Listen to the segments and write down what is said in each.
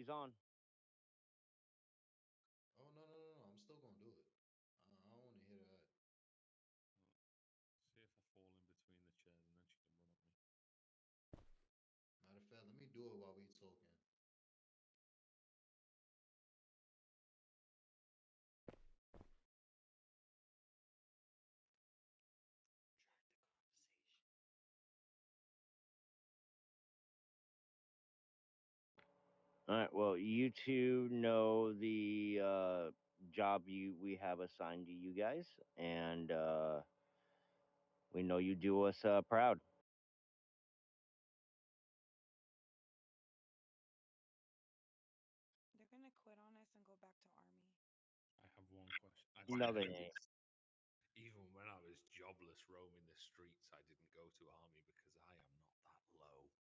he's on. Oh no no no no! I'm still gonna do it. I don't want to hear that. See if I fall in between the chairs and then she can run at me. Matter of fact, let me do it while we talking. All right. Well, you two know the job we have assigned to you guys, and we know you do us proud. They're gonna quit on us and go back to army. I have one question. No, they ain't. Even when I was jobless roaming the streets, I didn't go to army because I am not that low.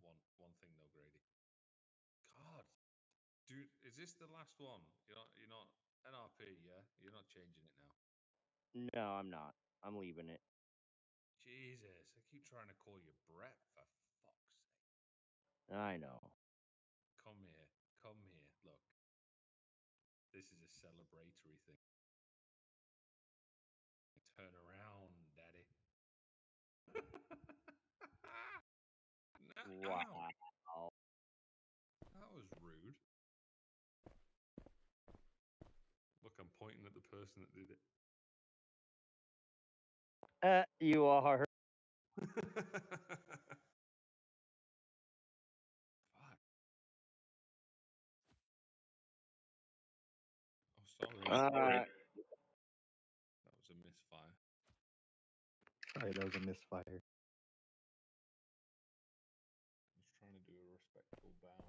Hey, one thing though, Grady. God, dude, is this the last one? You're not NRP, yeah? You're not changing it now. No, I'm not. I'm leaving it. Jesus, I keep trying to call you Brett for fuck's sake. I know. Come here, come here. Look, this is a celebratory thing. Turn around, daddy. Ow, Wow. that was rude. Look, I'm pointing at the person that did it. You are. Fuck. Oh, sorry. Uh, That was a misfire. Sorry, that was a misfire. I was trying to do a respectful bow.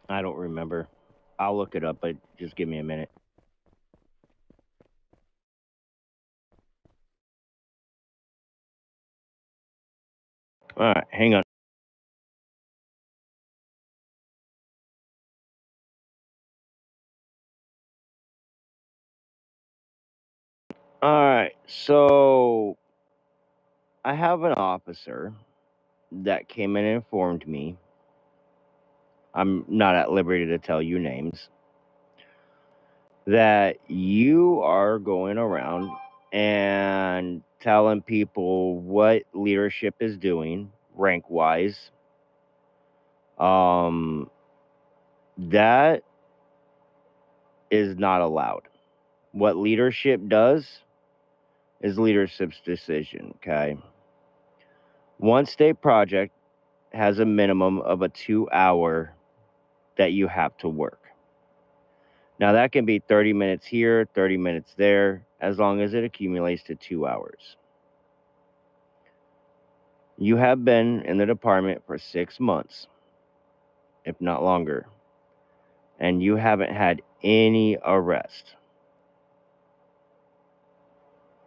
I don't remember. I'll look it up, but just give me a minute. All right, hang on. All right, so I have an officer that came in and informed me. I'm not at liberty to tell you names. That you are going around and telling people what leadership is doing rank wise. That is not allowed. What leadership does is leadership's decision, okay? One state project has a minimum of a 2 hour that you have to work. Now, that can be 30 minutes here, 30 minutes there, as long as it accumulates to 2 hours. You have been in the department for 6 months, if not longer, and you haven't had any arrest.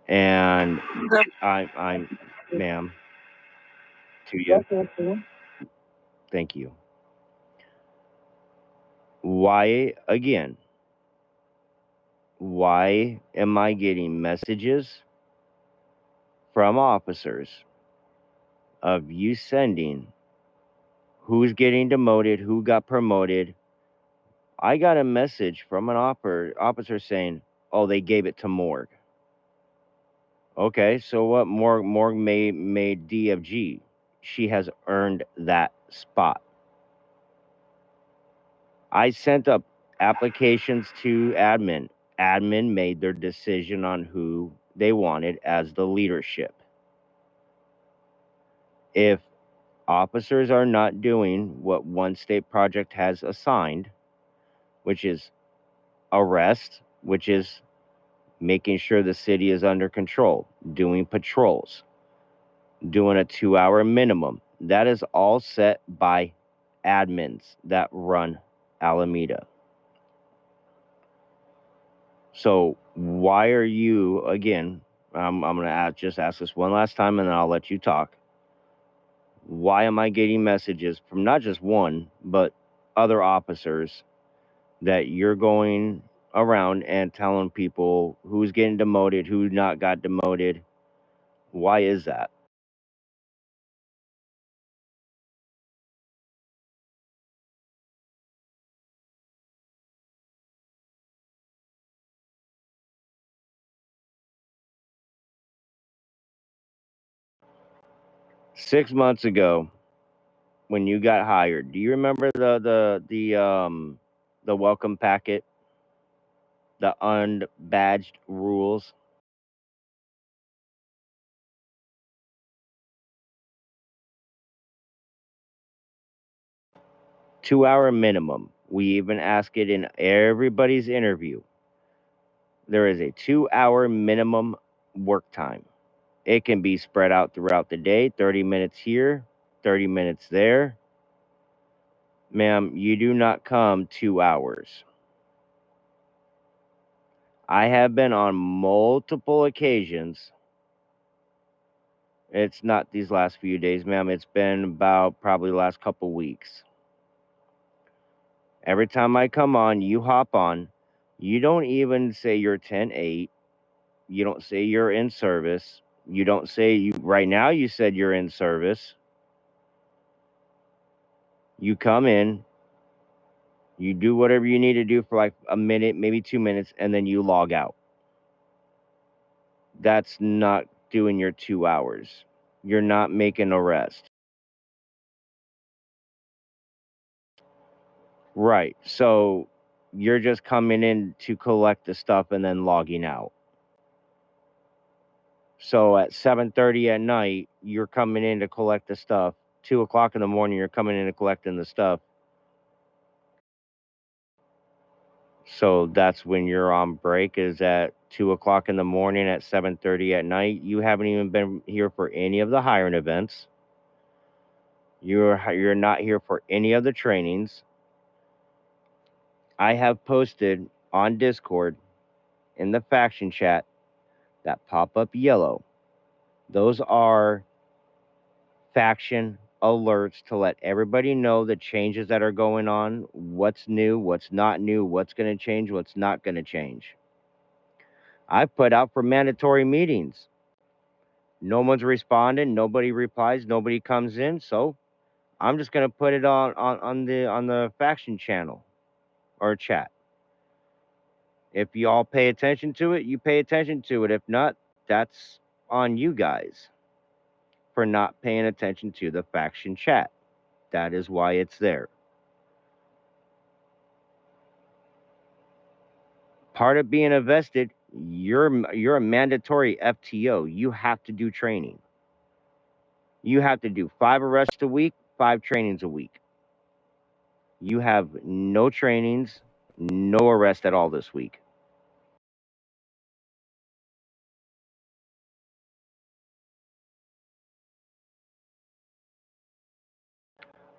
And I'm, ma'am, to you. Thank you. Why, again, why am I getting messages from officers of you sending who's getting demoted, who got promoted? I got a message from an officer saying, "Oh, they gave it to Morgue." Okay, so what? Morgue made DFG. She has earned that spot. I sent up applications to admin. Admin made their decision on who they wanted as the leadership. If officers are not doing what one state project has assigned, which is arrest, which is making sure the city is under control, doing patrols, doing a 2-hour minimum. That is all set by admins that run Alameda. So why are you, again, I'm going to just ask this one last time and then I'll let you talk. Why am I getting messages from not just one, but other officers that you're going around and telling people who's getting demoted, who not got demoted? Why is that? Six months ago, when you got hired, do you remember the welcome packet, the unbadged rules? 2-hour minimum. We even ask it in everybody's interview. There is a 2-hour minimum work time. It can be spread out throughout the day, 30 minutes here, 30 minutes there. Ma'am, you do not come 2 hours. I have been on multiple occasions. It's not these last few days, ma'am. It's been about probably the last couple weeks. Every time I come on, you hop on. You don't even say you're 10-8. You don't say you're in service. You don't say you right now you said you're in service. You come in, you do whatever you need to do for like a minute, maybe 2 minutes, and then you log out. That's not doing your 2 hours. You're not making a rest. Right. So you're just coming in to collect the stuff and then logging out. So at 7:30 at night, you're coming in to collect the stuff. 2 o'clock in the morning, you're coming in and collecting the stuff. So that's when you're on break, is at 2 o'clock in the morning at 7:30 at night. You haven't even been here for any of the hiring events. You're not here for any of the trainings. I have posted on Discord in the faction chat that pop up yellow. Those are faction alerts to let everybody know the changes that are going on, what's new, what's not new, what's going to change, what's not going to change. I put out for mandatory meetings. No one's responding, nobody replies, nobody comes in, so I'm just going to put it on the faction channel or chat. If y'all pay attention to it, you pay attention to it. If not, that's on you guys for not paying attention to the faction chat. That is why it's there. Part of being invested, you're a mandatory FTO. You have to do training. You have to do 5 arrests a week, 5 trainings a week. You have no trainings, no arrest at all this week.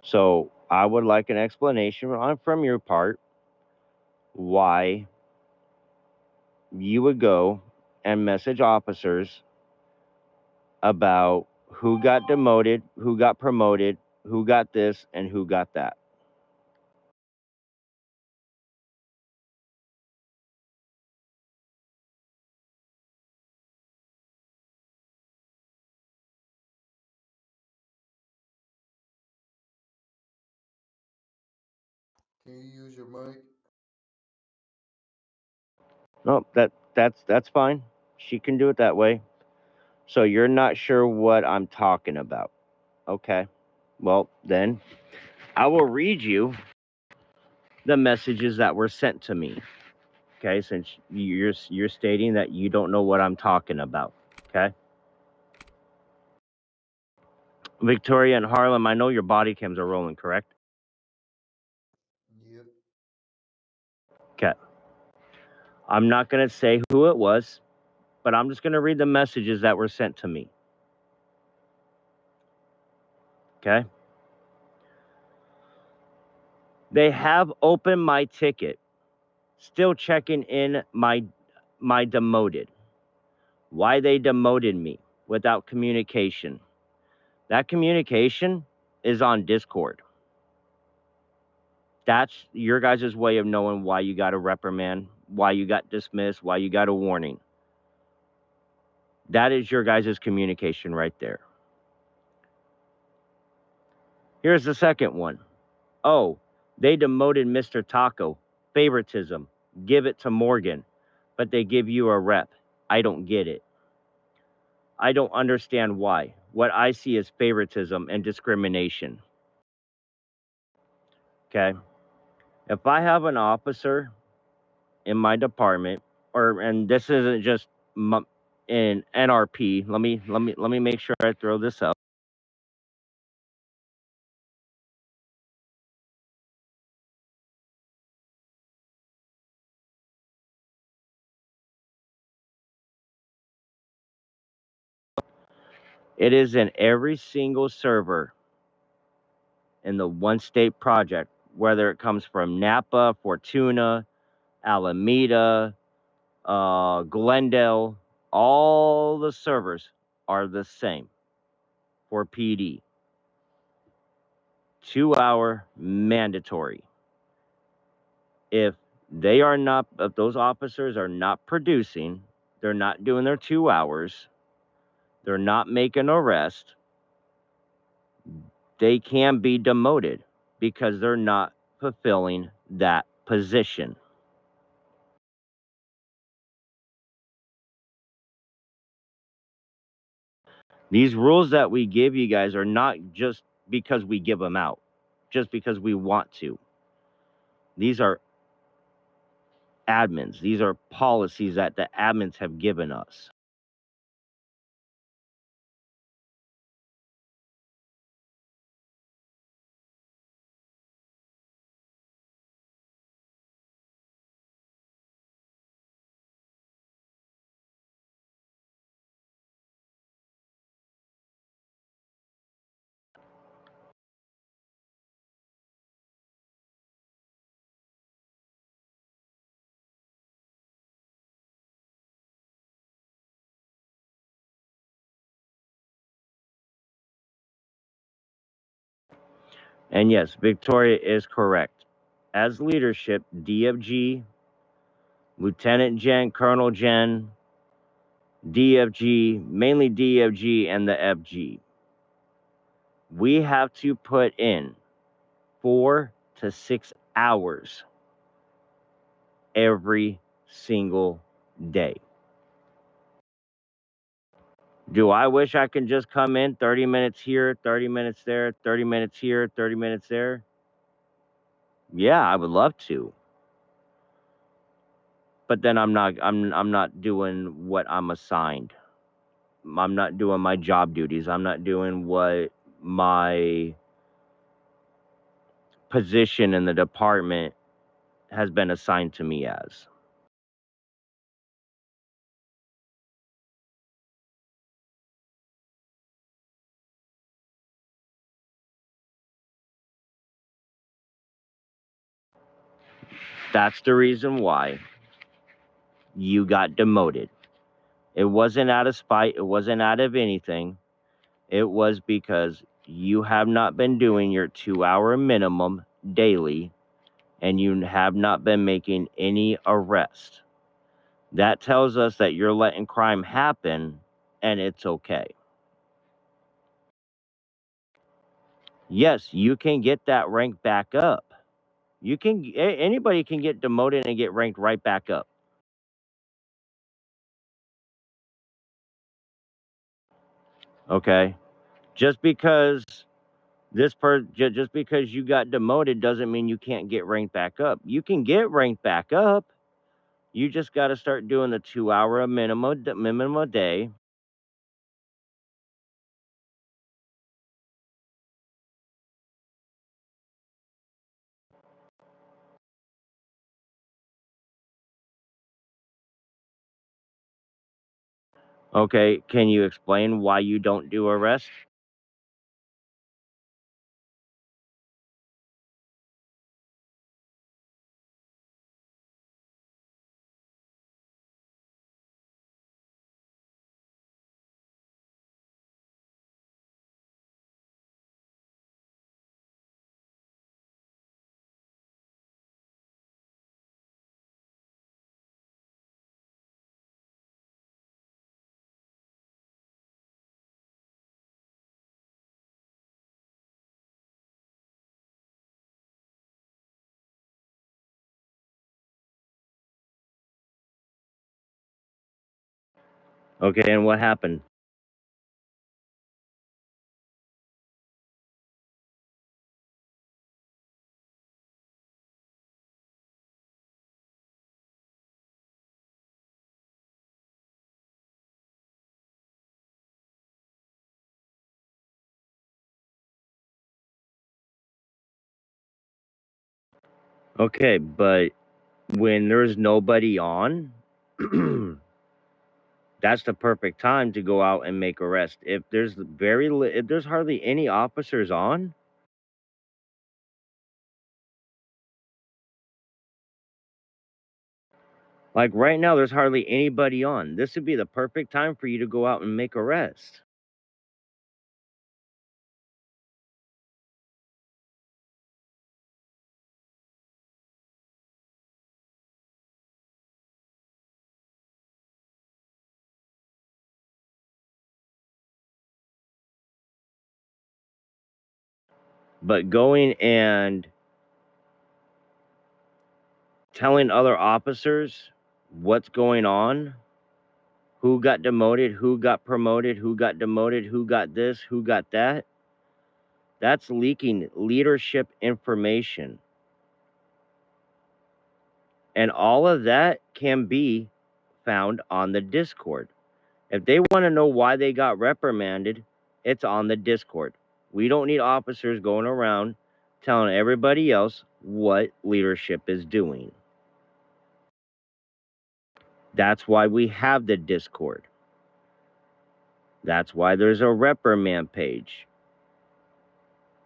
So I would like an explanation from your part why you would go and message officers about who got demoted, who got promoted, who got this, and who got that. Can you use your mic? No, that's fine. She can do it that way. So you're not sure what I'm talking about. Okay. Well, then I will read you the messages that were sent to me. Okay, since you're stating that you don't know what I'm talking about. Okay. Victoria and Harlem, I know your body cams are rolling, correct? Yep. Okay. I'm not going to say who it was, but I'm just going to read the messages that were sent to me. Okay. They have opened my ticket, still checking in my demoted. Why they demoted me without communication? That communication is on Discord. That's your guys' way of knowing why you got a reprimand, why you got dismissed, why you got a warning. That is your guys' communication right there. Here's the second one. Oh, they demoted Mr. Taco. Favoritism. Give it to Morgan. But they give you a rep. I don't get it. I don't understand why. What I see is favoritism and discrimination. Okay? If I have an officer in my department, and this isn't just in NRP, let me make sure I throw this up. It is in every single server in the one state project, whether it comes from Napa, Fortuna, Alameda, Glendale, all the servers are the same for PD. 2-hour mandatory. If those officers are not producing, they're not doing their 2 hours, they're not making arrest, they can be demoted because they're not fulfilling that position. These rules that we give you guys are not just because we give them out, just because we want to. These are admins. These are policies that the admins have given us. And yes, Victoria is correct. As leadership, DFG, Lieutenant Gen, Colonel Gen, DFG, mainly DFG and the FG, we have to put in 4 to 6 hours every single day. Do I wish I could just come in 30 minutes here, 30 minutes there, 30 minutes here, 30 minutes there? Yeah, I would love to. But then I'm not doing what I'm assigned. I'm not doing my job duties. I'm not doing what my position in the department has been assigned to me as. That's the reason why you got demoted. It wasn't out of spite. It wasn't out of anything. It was because you have not been doing your 2-hour minimum daily and you have not been making any arrest. That tells us that you're letting crime happen and it's okay. Yes, you can get that rank back up. Anybody can get demoted and get ranked right back up. Okay? Just because just because you got demoted doesn't mean you can't get ranked back up. You can get ranked back up. You just got to start doing the 2-hour minimum a day. Okay, can you explain why you don't do arrest? Okay, and what happened? Okay, but when there's nobody on, that's the perfect time to go out and make arrest. If there's if there's hardly any officers on, like right now, there's hardly anybody on. This would be the perfect time for you to go out and make arrest. But going and telling other officers what's going on, who got demoted, who got promoted, who got demoted, who got this, who got that, that's leaking leadership information. And all of that can be found on the Discord. If they want to know why they got reprimanded, it's on the Discord. We don't need officers going around telling everybody else what leadership is doing. That's why we have the Discord. That's why there's a reprimand page.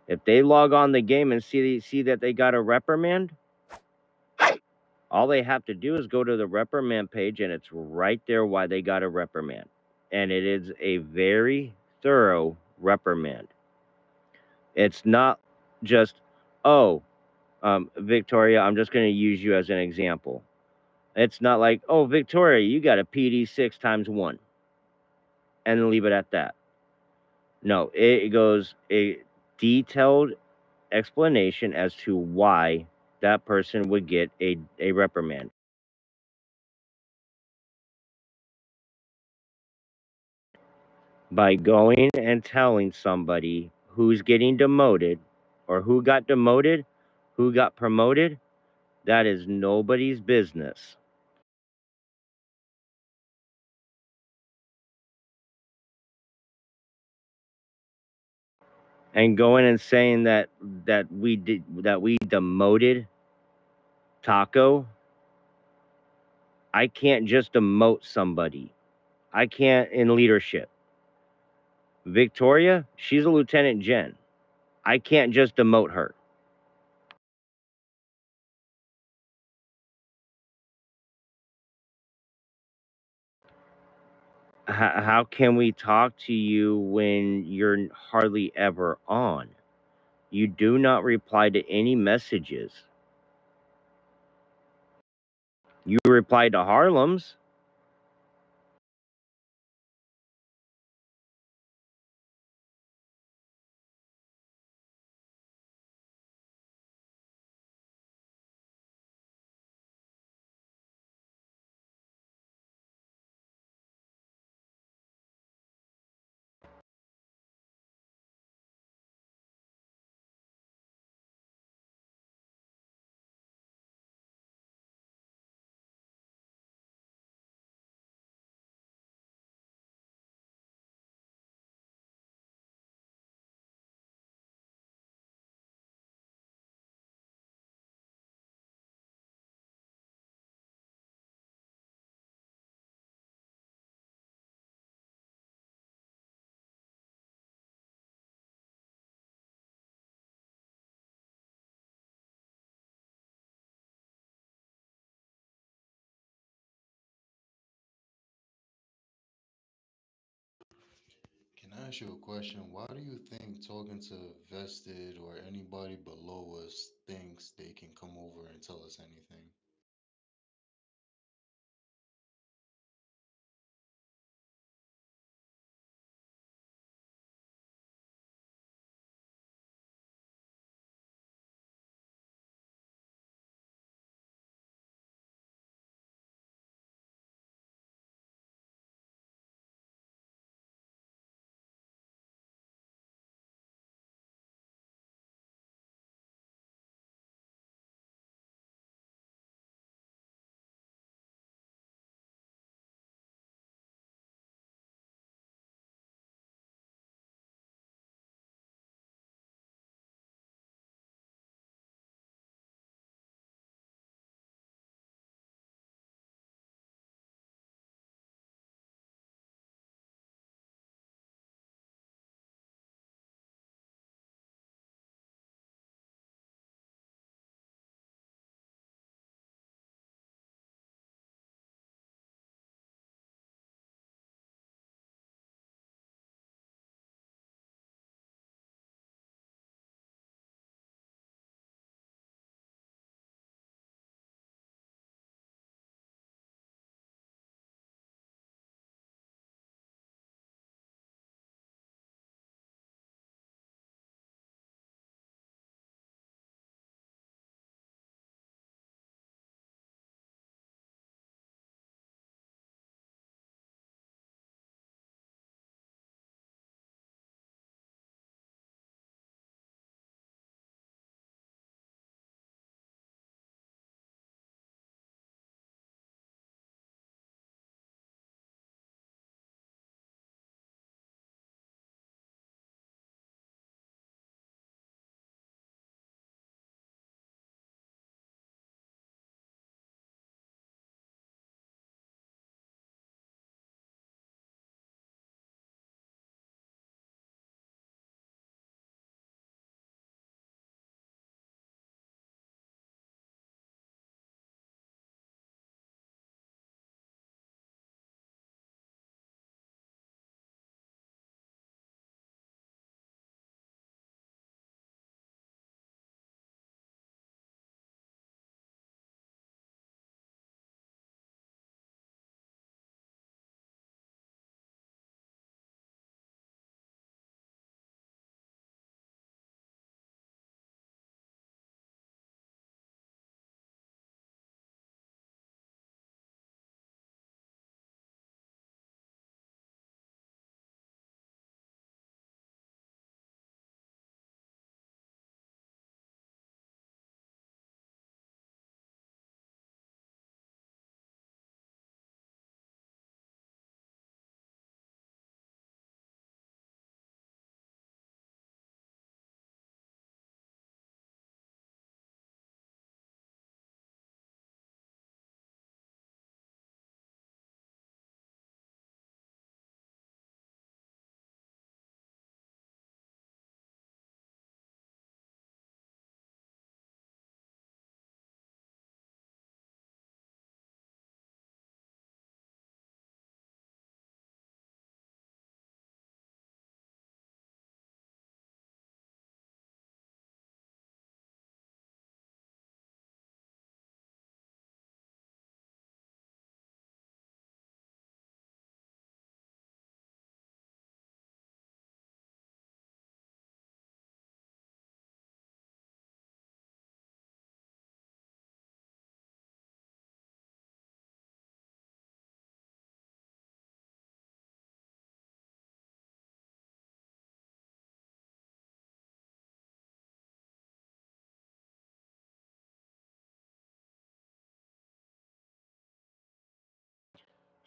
If they log on the game and see that they got a reprimand, all they have to do is go to the reprimand page and it's right there why they got a reprimand. And it is a very thorough reprimand. It's not just, oh, Victoria, I'm just going to use you as an example. It's not like, oh, Victoria, you got a PD 6 times 1 and then leave it at that. No, it goes a detailed explanation as to why that person would get a reprimand. By going and telling somebody who's getting demoted or who got demoted, who got promoted, that is nobody's business. And going and saying that we demoted Taco, I can't just demote somebody. I can't in leadership. Victoria, she's a Lieutenant Gen. I can't just demote her. How can we talk to you when you're hardly ever on? You do not reply to any messages. You reply to Harlem's. Can I ask you a question? Why do you think talking to Vested or anybody below us thinks they can come over and tell us anything?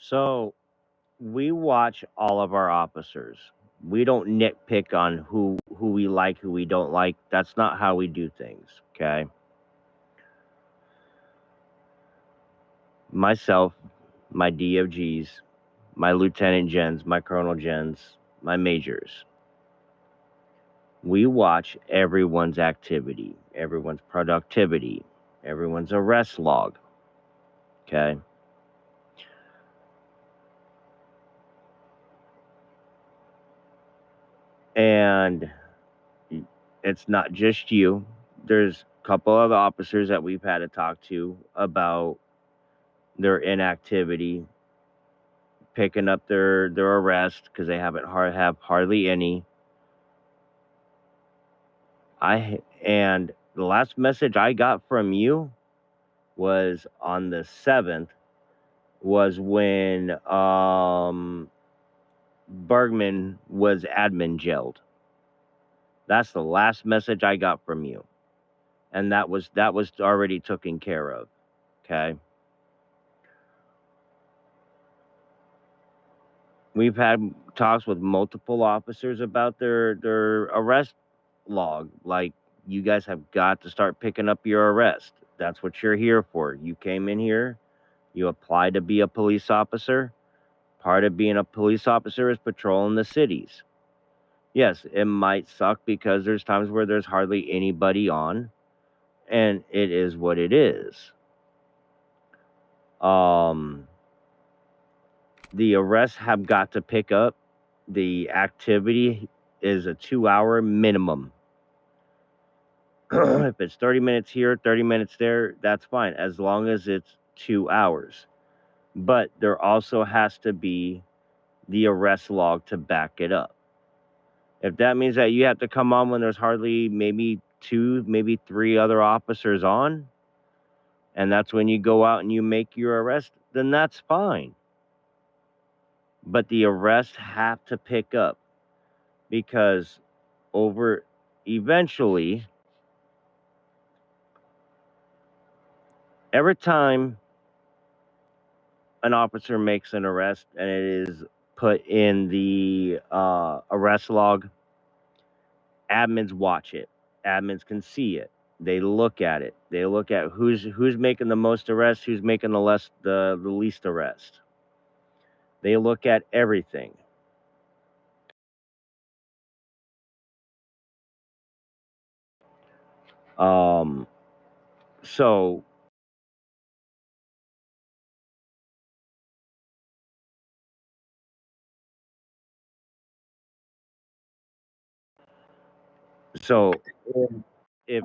So we watch all of our officers. We don't nitpick on who we like, who we don't like. That's not how we do things. Okay. Myself, my DOGs, my lieutenant gens, my colonel gens, my majors. We watch everyone's activity, everyone's productivity, everyone's arrest log. Okay. And it's not just you. There's a couple of officers that we've had to talk to about their inactivity, picking up their arrest because they have hardly any. And the last message I got from you was on the 7th, was when Bergman was admin jailed. That's the last message I got from you, and that was already taken care of. Okay. We've had talks with multiple officers about their arrest log. Like, you guys have got to start picking up your arrest. That's what you're here for. You came in here, you applied to be a police officer. Part of being a police officer is patrolling the cities. Yes, it might suck because there's times where there's hardly anybody on, and it is what it is. The arrests have got to pick up. The activity is a 2-hour minimum. If it's 30 minutes here, 30 minutes there, that's fine, as long as it's 2 hours. But there also has to be the arrest log to back it up. If that means that you have to come on when there's hardly maybe 2, maybe 3 other officers on, and that's when you go out and you make your arrest, then that's fine. But the arrests have to pick up, because eventually, every time an officer makes an arrest and it is put in the arrest log, admins watch it. Admins can see it. They look at it. They look at who's making the most arrests, who's making the least arrest. They look at everything. So so if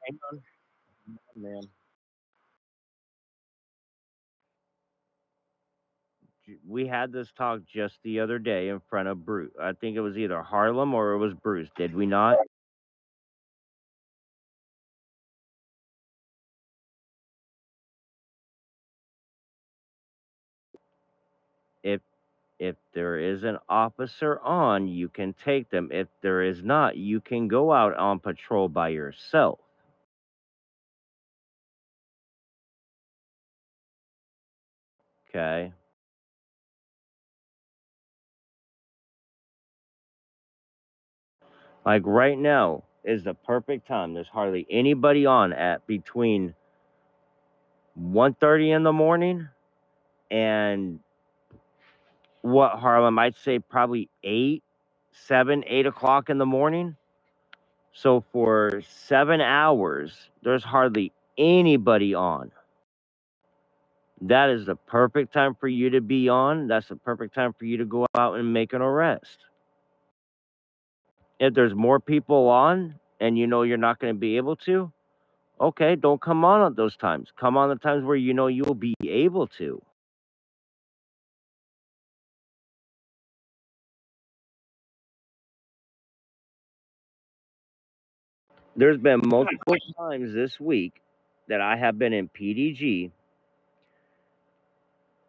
hang on, man. We had this talk just the other day in front of Bruce. I think it was either Harlem or it was Bruce. Did we not? If there is an officer on, you can take them. If there is not, you can go out on patrol by yourself. Okay. Like right now is the perfect time. There's hardly anybody on at between 1:30 in the morning and what, Harlem? I'd say probably 8 o'clock in the morning. So for 7 hours, there's hardly anybody on. That is the perfect time for you to be on. That's the perfect time for you to go out and make an arrest. If there's more people on and you know you're not going to be able to, okay, don't come on at those times. Come on the times where you know you'll be able to. There's been multiple times this week that I have been in PDG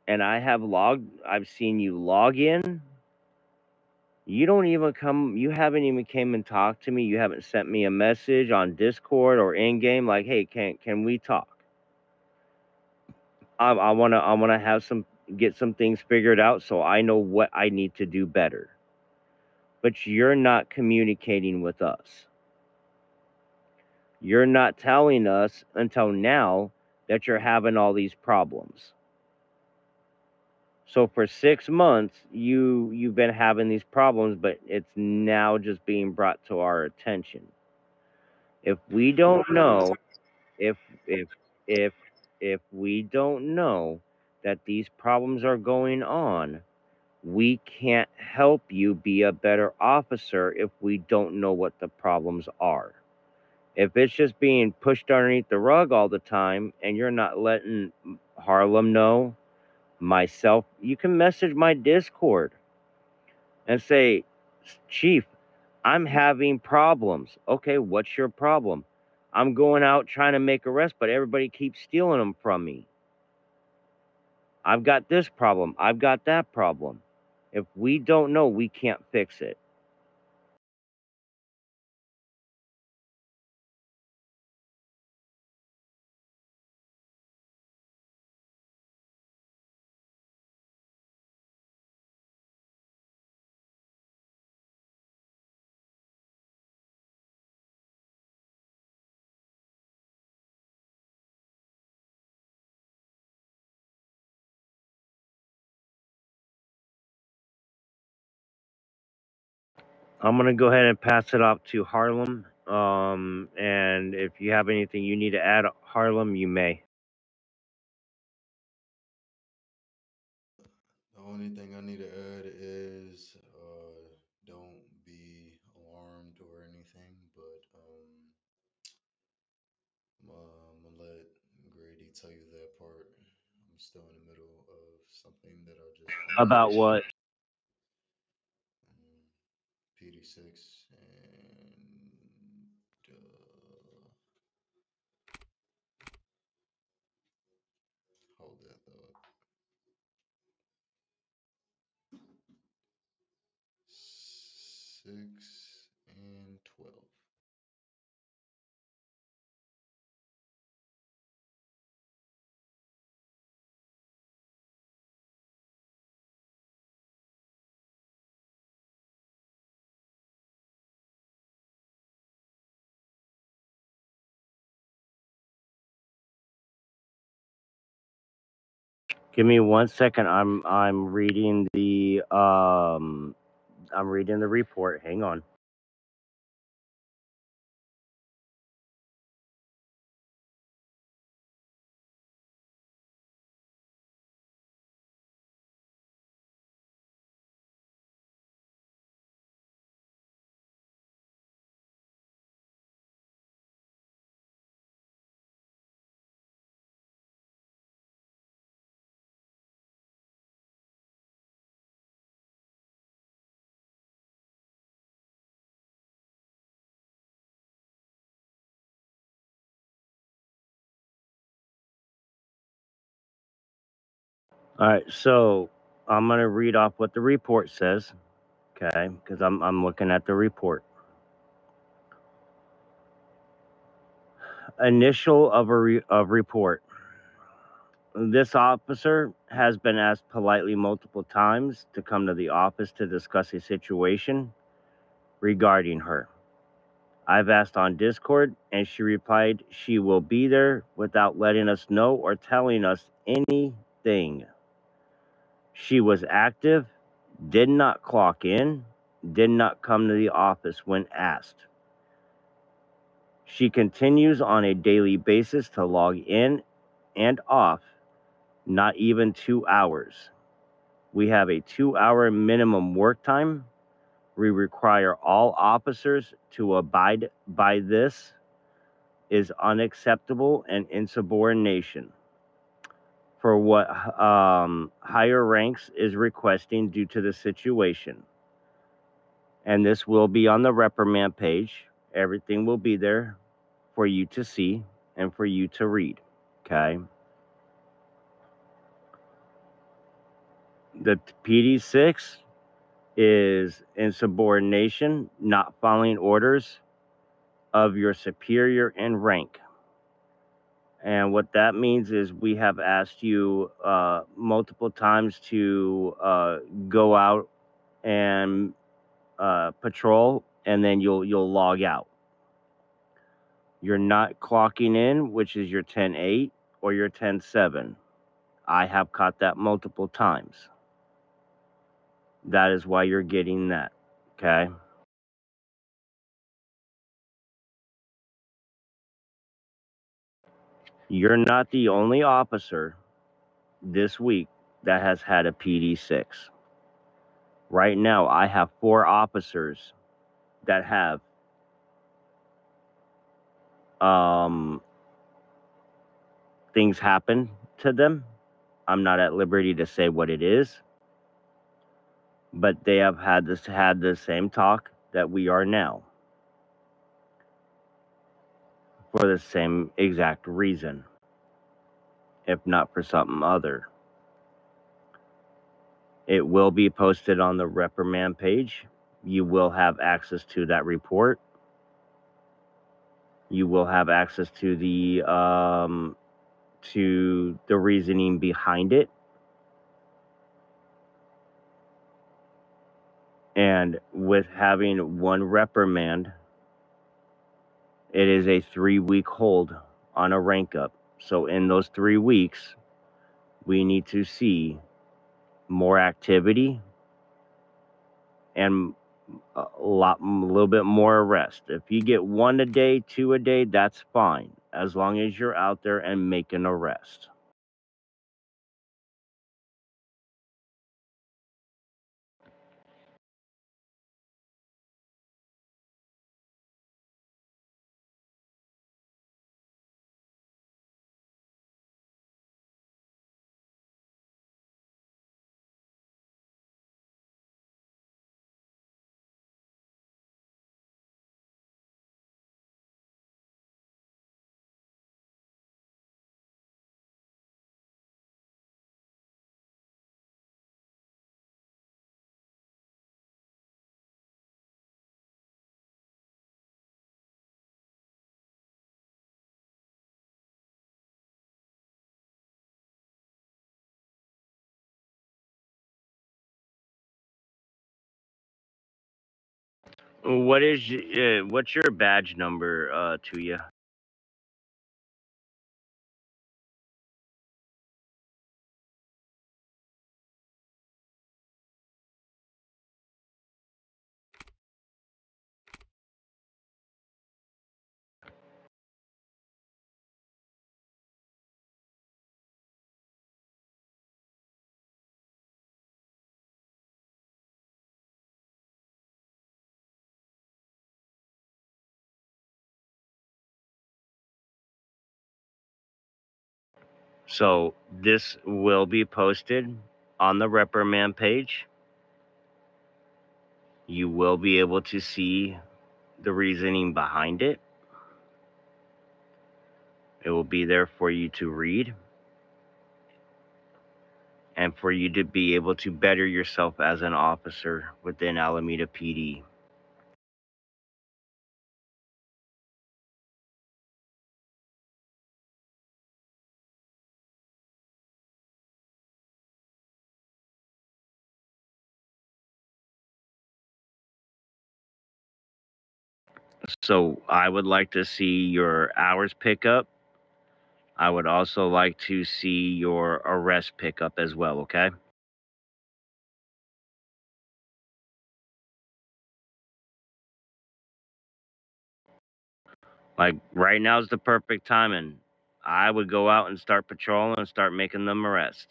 and I've seen you log in. You don't even come, you haven't even came and talked to me. You haven't sent me a message on Discord or in game like, hey, can we talk? I wanna get some things figured out so I know what I need to do better. But you're not communicating with us. You're not telling us until now that you're having all these problems. So for 6 months, you've been having these problems, but it's now just being brought to our attention. If we don't know, if if if if we don't know that these problems are going on, we can't help you be a better officer if we don't know what the problems are. If it's just being pushed underneath the rug all the time and you're not letting Harlem know, myself, you can message my Discord and say, Chief, I'm having problems. Okay, what's your problem? I'm going out trying to make arrests, but everybody keeps stealing them from me. I've got this problem. I've got that problem. If we don't know, we can't fix it. I'm gonna go ahead and pass it off to Harlem. And if you have anything you need to add, Harlem, you may. The only thing I need to add is don't be alarmed or anything, but I'm gonna let Grady tell you that part. I'm still in the middle of something that I just About finished. what? Um, PD6 and hold that thought. 6 and 12. Give me 1 second. I'm reading the report. Hang on. All right, so I'm gonna read off what the report says, okay? Because I'm looking at the report. Initial of report. This officer has been asked politely multiple times to come to the office to discuss a situation regarding her. I've asked on Discord, and she replied she will be there without letting us know or telling us anything. She was active, did not clock in, did not come to the office when asked. She continues on a daily basis to log in and off, not even 2 hours. We have a 2-hour minimum work time. We require all officers to abide by this. Is unacceptable and insubordination for what higher ranks is requesting due to the situation. And this will be on the reprimand page. Everything will be there for you to see and for you to read. Okay. The PD6 is insubordination, not following orders of your superior in rank. And what that means is we have asked you multiple times to go out and patrol, and then you'll log out. You're not clocking in, which is your 10-8 or your 10-7. I have caught that multiple times. That is why you're getting that. Okay. You're not the only officer this week that has had a PD6. Right now, I have 4 officers that have things happen to them. I'm not at liberty to say what it is, but they have had the same talk that we are now for the same exact reason, if not for something other. It will be posted on the reprimand page. You will have access to that report. You will have access to the reasoning behind it. And with having one reprimand, it is a 3-week hold on a rank up. So in those 3 weeks, we need to see more activity and a little bit more arrest. If you get 1 a day, 2 a day, that's fine, as long as you're out there and make an arrest. What's your badge number, to you? So this will be posted on the reprimand page. You will be able to see the reasoning behind it. It will be there for you to read and for you to be able to better yourself as an officer within Alameda PD. So I would like to see your hours pickup. I would also like to see your arrest pickup as well, okay? Like right now is the perfect timing. I would go out and start patrolling and start making them arrests.